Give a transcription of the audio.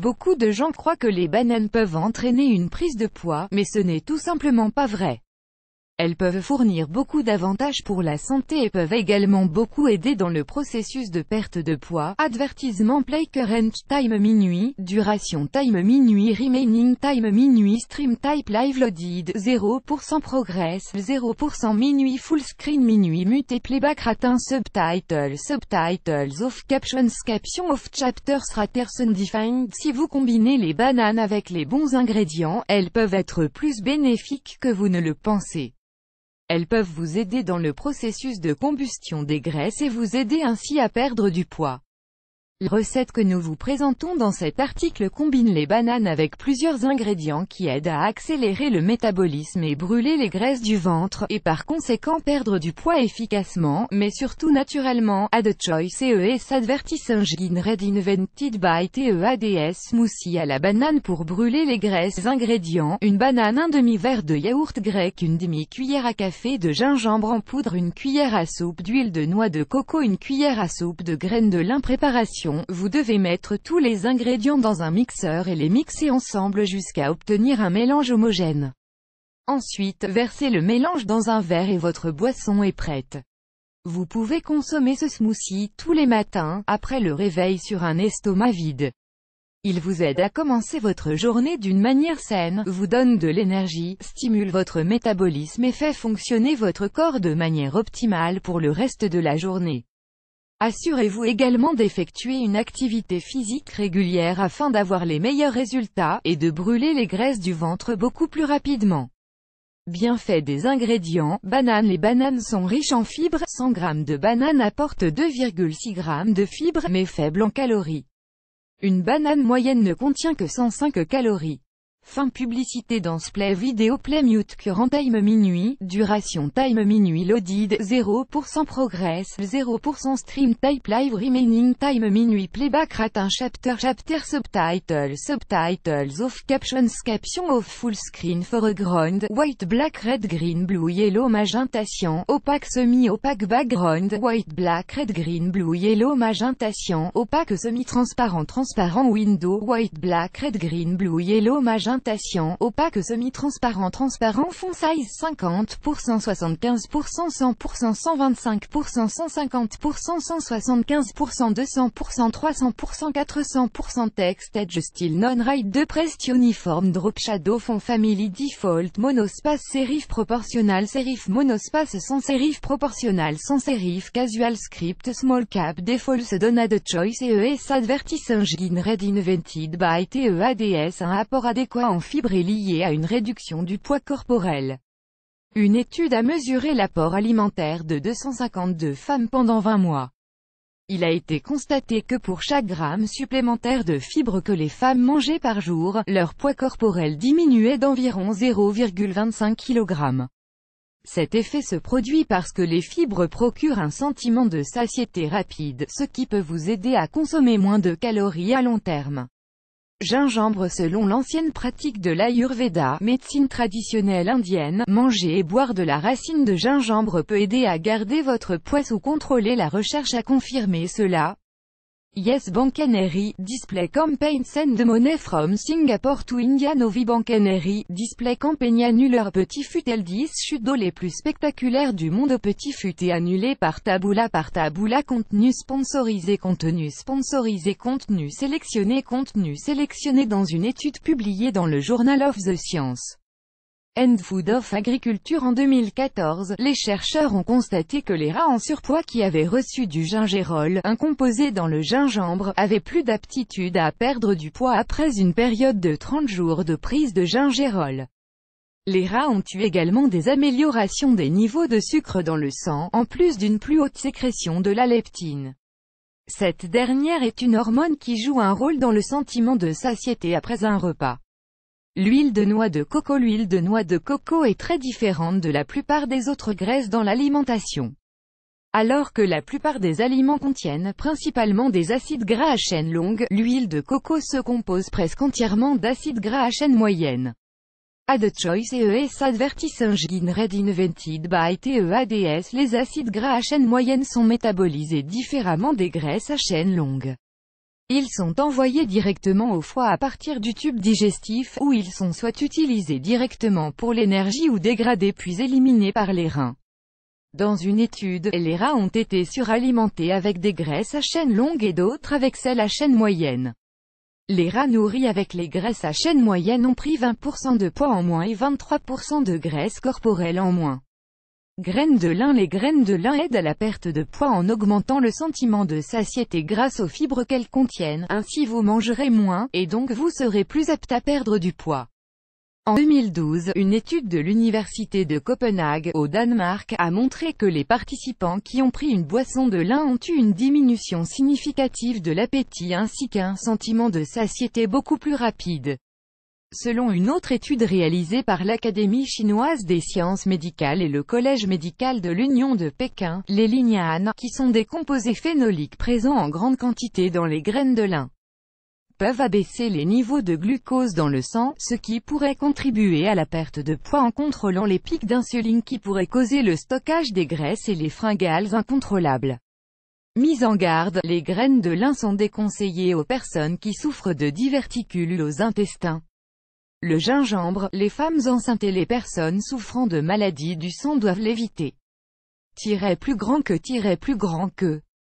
Beaucoup de gens croient que les bananes peuvent entraîner une prise de poids, mais ce n'est tout simplement pas vrai. Elles peuvent fournir beaucoup d'avantages pour la santé et peuvent également beaucoup aider dans le processus de perte de poids. Advertisement play current time minuit, duration time minuit remaining time minuit stream type live loaded 0% progress 0% minuit full screen minuit mute playback ratin subtitles off captions of chapters raters undefined. Si vous combinez les bananes avec les bons ingrédients, elles peuvent être plus bénéfiques que vous ne le pensez. Elles peuvent vous aider dans le processus de combustion des graisses et vous aider ainsi à perdre du poids. La recette que nous vous présentons dans cet article combine les bananes avec plusieurs ingrédients qui aident à accélérer le métabolisme et brûler les graisses du ventre, et par conséquent perdre du poids efficacement, mais surtout naturellement. Add choice ES advertising red invented by TEADS smoothie à la banane pour brûler les graisses. Ingrédients: une banane, un demi-verre de yaourt grec, une demi-cuillère à café de gingembre en poudre, une cuillère à soupe d'huile de noix de coco, une cuillère à soupe de graines de lin. Préparation: vous devez mettre tous les ingrédients dans un mixeur et les mixer ensemble jusqu'à obtenir un mélange homogène. Ensuite, versez le mélange dans un verre et votre boisson est prête. Vous pouvez consommer ce smoothie tous les matins, après le réveil sur un estomac vide. Il vous aide à commencer votre journée d'une manière saine, vous donne de l'énergie, stimule votre métabolisme et fait fonctionner votre corps de manière optimale pour le reste de la journée. Assurez-vous également d'effectuer une activité physique régulière afin d'avoir les meilleurs résultats, et de brûler les graisses du ventre beaucoup plus rapidement. Bienfaits des ingrédients: banane. Les bananes sont riches en fibres, 100 g de banane apporte 2,6 g de fibres, mais faible en calories. Une banane moyenne ne contient que 105 calories. Fin publicité dans ce play vidéo play mute current time minuit, duration time minuit loaded 0% progress 0% stream type live remaining time minuit playback ratin chapter subtitles off captions of full screen foreground white black red green blue yellow magenta cyan opaque semi-opaque background white black red green blue yellow magenta cyan opaque semi-transparent transparent window white black red green blue yellow magenta opaque semi-transparent transparent font size 50%, 75%, 100%, 125%, 150%, 175%, 200%, 300%, 400%. Text edge style non-right de pressed uniform drop shadow font family default monospace serif proportional serif monospace sans serif proportional sans serif casual script small cap default donade choice ES advertising red invented by TEADS. Un apport adéquat en fibres est lié à une réduction du poids corporel. Une étude a mesuré l'apport alimentaire de 252 femmes pendant 20 mois. Il a été constaté que pour chaque gramme supplémentaire de fibres que les femmes mangeaient par jour, leur poids corporel diminuait d'environ 0,25 kg. Cet effet se produit parce que les fibres procurent un sentiment de satiété rapide, ce qui peut vous aider à consommer moins de calories à long terme. Gingembre. Selon l'ancienne pratique de l'Ayurveda, médecine traditionnelle indienne, manger et boire de la racine de gingembre peut aider à garder votre poids sous contrôle. La recherche a confirmé cela. Yes Bancaneri, display campaign send the money from Singapore to India. Novi Bancaneri, display campaign annuleur. Petit futel 10 chutes d'eau les plus spectaculaires du monde. Petit futé annulé par Taboola contenu sponsorisé contenu sélectionné dans une étude publiée dans le Journal of the Science and Food of Agriculture en 2014, les chercheurs ont constaté que les rats en surpoids qui avaient reçu du gingérol, un composé dans le gingembre, avaient plus d'aptitude à perdre du poids après une période de 30 jours de prise de gingérol. Les rats ont eu également des améliorations des niveaux de sucre dans le sang, en plus d'une plus haute sécrétion de la leptine. Cette dernière est une hormone qui joue un rôle dans le sentiment de satiété après un repas. L'huile de noix de coco. L'huile de noix de coco est très différente de la plupart des autres graisses dans l'alimentation. Alors que la plupart des aliments contiennent principalement des acides gras à chaîne longue, l'huile de coco se compose presque entièrement d'acides gras à chaîne moyenne. Add choice ES advertising red invented by TEADS. Les acides gras à chaîne moyenne sont métabolisés différemment des graisses à chaîne longue. Ils sont envoyés directement au foie à partir du tube digestif, où ils sont soit utilisés directement pour l'énergie ou dégradés puis éliminés par les reins. Dans une étude, les rats ont été suralimentés avec des graisses à chaîne longue et d'autres avec celles à chaîne moyenne. Les rats nourris avec les graisses à chaîne moyenne ont pris 20% de poids en moins et 23% de graisse corporelle en moins. Graines de lin. Les graines de lin aident à la perte de poids en augmentant le sentiment de satiété grâce aux fibres qu'elles contiennent, ainsi vous mangerez moins, et donc vous serez plus apte à perdre du poids. En 2012, une étude de l'Université de Copenhague, au Danemark, a montré que les participants qui ont pris une boisson de lin ont eu une diminution significative de l'appétit ainsi qu'un sentiment de satiété beaucoup plus rapide. Selon une autre étude réalisée par l'Académie chinoise des sciences médicales et le Collège médical de l'Union de Pékin, les lignanes, qui sont des composés phénoliques présents en grande quantité dans les graines de lin, peuvent abaisser les niveaux de glucose dans le sang, ce qui pourrait contribuer à la perte de poids en contrôlant les pics d'insuline qui pourraient causer le stockage des graisses et les fringales incontrôlables. Mise en garde, les graines de lin sont déconseillées aux personnes qui souffrent de diverticules aux intestins. Le gingembre, les femmes enceintes et les personnes souffrant de maladies du sang doivent l'éviter. Plus grand que